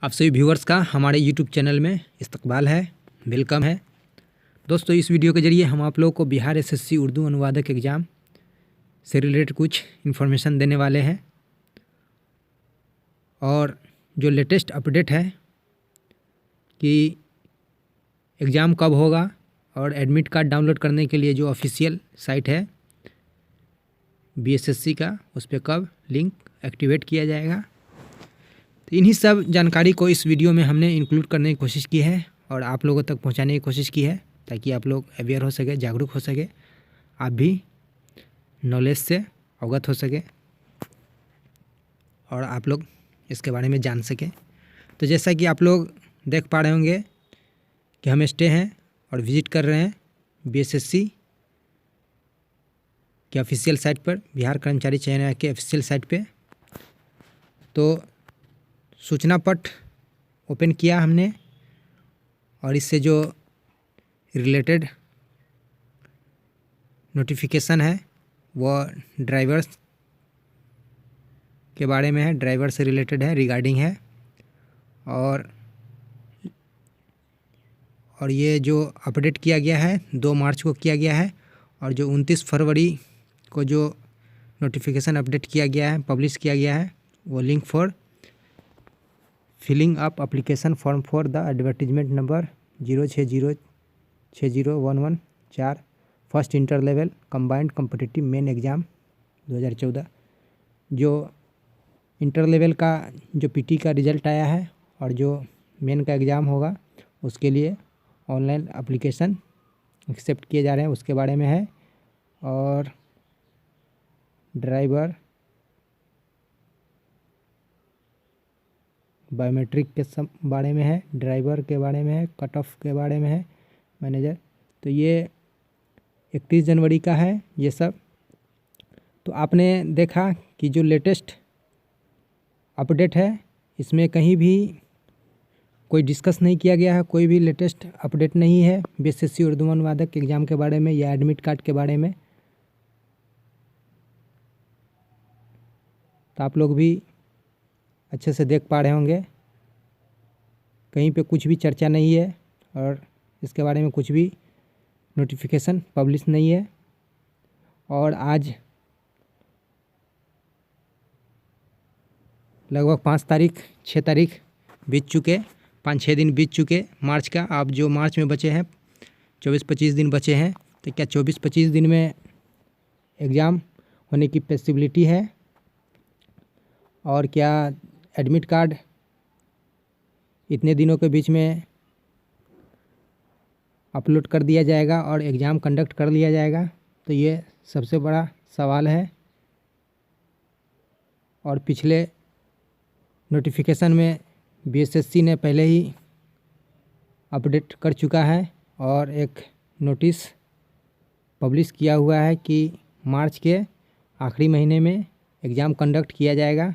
आप सभी व्यूवर्स का हमारे यूट्यूब चैनल में इस्तकबाल है, वेलकम है। दोस्तों, इस वीडियो के ज़रिए हम आप लोगों को बिहार एसएससी उर्दू अनुवादक एग्ज़ाम से रिलेटेड कुछ इन्फॉर्मेशन देने वाले हैं और जो लेटेस्ट अपडेट है कि एग्ज़ाम कब होगा और एडमिट कार्ड डाउनलोड करने के लिए जो ऑफिशियल साइट है बीएसएससी का, उस पर कब लिंक एक्टिवेट किया जाएगा। तो इन्हीं सब जानकारी को इस वीडियो में हमने इंक्लूड करने की कोशिश की है और आप लोगों तक पहुंचाने की कोशिश की है ताकि आप लोग अवेयर हो सके, जागरूक हो सके, आप भी नॉलेज से अवगत हो सके और आप लोग इसके बारे में जान सकें। तो जैसा कि आप लोग देख पा रहे होंगे कि हम स्टे हैं और विज़िट कर रहे हैं बीएसएससी के ऑफिशियल साइट पर, बिहार कर्मचारी चयन आयोग के ऑफिशियल साइट पे। तो सूचना पट ओपन किया हमने और इससे जो रिलेटेड नोटिफिकेशन है वो ड्राइवर्स के बारे में है, ड्राइवर से रिलेटेड है, रिगार्डिंग है। और ये जो अपडेट किया गया है 2 मार्च को किया गया है और जो 29 फरवरी को जो नोटिफिकेशन अपडेट किया गया है, पब्लिश किया गया है, वो link for filling up application form for the advertisement number 0606011 first inter level combined competitive main exam 2014। जो इंटर लेवल का जो पीटी का रिज़ल्ट आया है और जो मेन का एग्ज़ाम होगा उसके लिए ऑनलाइन एप्लीकेशन एक्सेप्ट किए जा रहे हैं, उसके बारे में है। और ड्राइवर बायोमेट्रिक के सब बारे में है, ड्राइवर के बारे में है, कट ऑफ के बारे में है, मैनेजर। तो ये 31 जनवरी का है ये सब। तो आपने देखा कि जो लेटेस्ट अपडेट है इसमें कहीं भी कोई डिस्कस नहीं किया गया है, कोई भी लेटेस्ट अपडेट नहीं है बीएसएससी उर्दू अनुवादक एग्ज़ाम के बारे में या एडमिट कार्ड के बारे में। तो आप लोग भी अच्छे से देख पा रहे होंगे, कहीं पे कुछ भी चर्चा नहीं है और इसके बारे में कुछ भी नोटिफिकेशन पब्लिश नहीं है। और आज लगभग 6 तारीख बीत चुके, 5-6 दिन बीत चुके मार्च का। आप जो मार्च में बचे हैं 24-25 दिन बचे हैं, तो क्या 24-25 दिन में एग्ज़ाम होने की पॉसिबिलिटी है? और क्या एडमिट कार्ड इतने दिनों के बीच में अपलोड कर दिया जाएगा और एग्ज़ाम कंडक्ट कर लिया जाएगा? तो ये सबसे बड़ा सवाल है। और पिछले नोटिफिकेशन में बीएसएससी ने पहले ही अपडेट कर चुका है और एक नोटिस पब्लिश किया हुआ है कि मार्च के आखिरी महीने में एग्ज़ाम कंडक्ट किया जाएगा।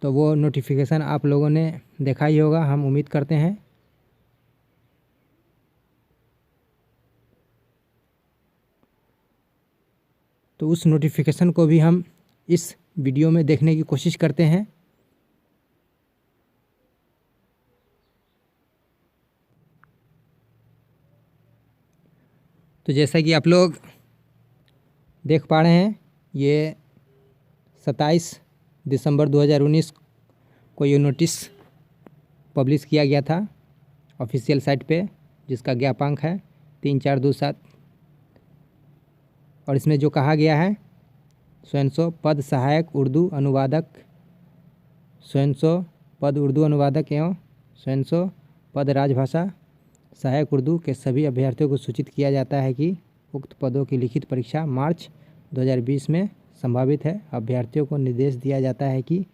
तो वो नोटिफिकेशन आप लोगों ने देखा ही होगा, हम उम्मीद करते हैं। तो उस नोटिफिकेशन को भी हम इस वीडियो में देखने की कोशिश करते हैं। तो जैसा कि आप लोग देख पा रहे हैं, ये 27 दिसंबर 2019 को ये नोटिस पब्लिश किया गया था ऑफिशियल साइट पे, जिसका ज्ञापांक है 3427। और इसमें जो कहा गया है स्वयं पद सहायक उर्दू अनुवादक, स्वयं पद उर्दू अनुवादक एवं स्वयं पद राजभाषा सहायक उर्दू के सभी अभ्यर्थियों को सूचित किया जाता है कि उक्त पदों की लिखित परीक्षा मार्च 2020 में संभावित है। अभ्यर्थियों को निर्देश दिया जाता है कि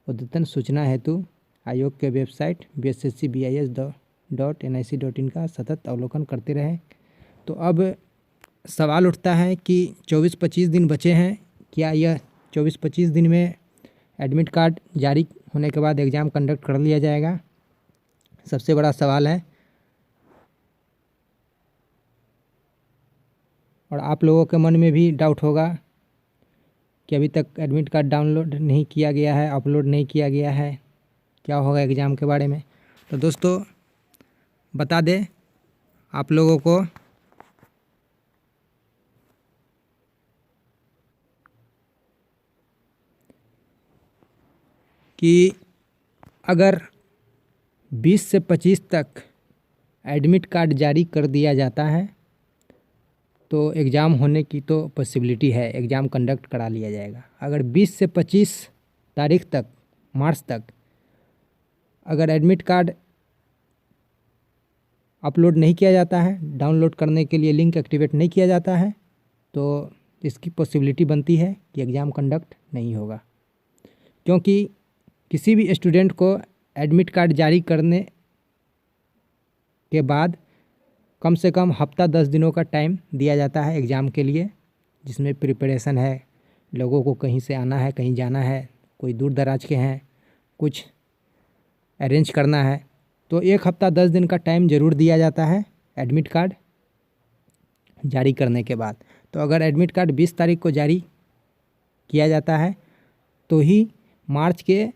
अद्यतन सूचना हेतु आयोग के वेबसाइट bssbis.nic.in का सतत अवलोकन करते रहें। तो अब सवाल उठता है कि 24-25 दिन बचे हैं, क्या यह 24-25 दिन में एडमिट कार्ड जारी होने के बाद एग्ज़ाम कंडक्ट कर लिया जाएगा? सबसे बड़ा सवाल है। और आप लोगों के मन में भी डाउट होगा कि अभी तक एडमिट कार्ड डाउनलोड नहीं किया गया है, अपलोड नहीं किया गया है, क्या होगा एग्ज़ाम के बारे में। तो दोस्तों बता दें आप लोगों को कि अगर 20 से 25 तक एडमिट कार्ड जारी कर दिया जाता है तो एग्ज़ाम होने की तो पॉसिबिलिटी है, एग्ज़ाम कंडक्ट करा लिया जाएगा। अगर 20 से 25 तारीख तक, मार्च तक अगर एडमिट कार्ड अपलोड नहीं किया जाता है, डाउनलोड करने के लिए लिंक एक्टिवेट नहीं किया जाता है, तो इसकी पॉसिबिलिटी बनती है कि एग्ज़ाम कंडक्ट नहीं होगा। क्योंकि किसी भी स्टूडेंट को एडमिट कार्ड जारी करने के बाद कम से कम हफ्ता 10 दिनों का टाइम दिया जाता है एग्ज़ाम के लिए, जिसमें प्रिपरेशन है, लोगों को कहीं से आना है, कहीं जाना है, कोई दूर दराज के हैं, कुछ अरेंज करना है, तो 1 हफ्ता 10 दिन का टाइम ज़रूर दिया जाता है एडमिट कार्ड जारी करने के बाद। तो अगर एडमिट कार्ड 20 तारीख को जारी किया जाता है तो ही मार्च के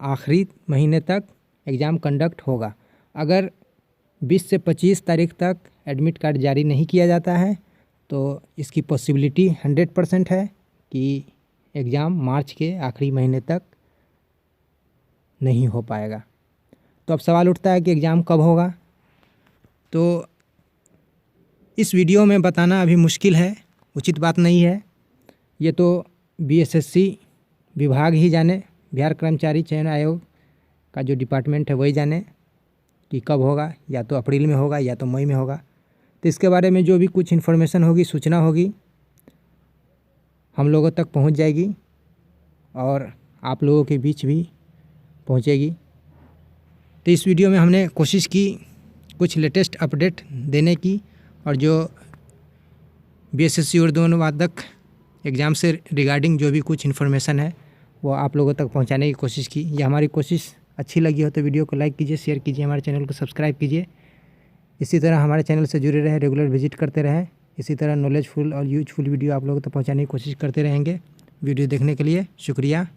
आखिरी महीने तक एग्ज़ाम कंडक्ट होगा। अगर 20 से 25 तारीख तक एडमिट कार्ड जारी नहीं किया जाता है तो इसकी पॉसिबिलिटी 100% है कि एग्ज़ाम मार्च के आखिरी महीने तक नहीं हो पाएगा। तो अब सवाल उठता है कि एग्ज़ाम कब होगा। तो इस वीडियो में बताना अभी मुश्किल है, उचित बात नहीं है। ये तो बीएसएससी विभाग ही जाने, बिहार कर्मचारी चयन आयोग का जो डिपार्टमेंट है वही जाने कि कब होगा, या तो अप्रैल में होगा या तो मई में होगा। तो इसके बारे में जो भी कुछ इन्फॉर्मेशन होगी, सूचना होगी, हम लोगों तक पहुंच जाएगी और आप लोगों के बीच भी पहुंचेगी। तो इस वीडियो में हमने कोशिश की कुछ लेटेस्ट अपडेट देने की, और जो बीएसएससी उर्दू अनुवादक एग्ज़ाम से रिगार्डिंग जो भी कुछ इन्फॉर्मेशन है वो आप लोगों तक पहुंचाने की कोशिश की। यह हमारी कोशिश अच्छी लगी हो तो वीडियो को लाइक कीजिए, शेयर कीजिए, हमारे चैनल को सब्सक्राइब कीजिए। इसी तरह हमारे चैनल से जुड़े रहें, रेगुलर विजिट करते रहें। इसी तरह नॉलेजफुल और यूजफुल वीडियो आप लोगों तक पहुंचाने की कोशिश करते रहेंगे। वीडियो देखने के लिए शुक्रिया।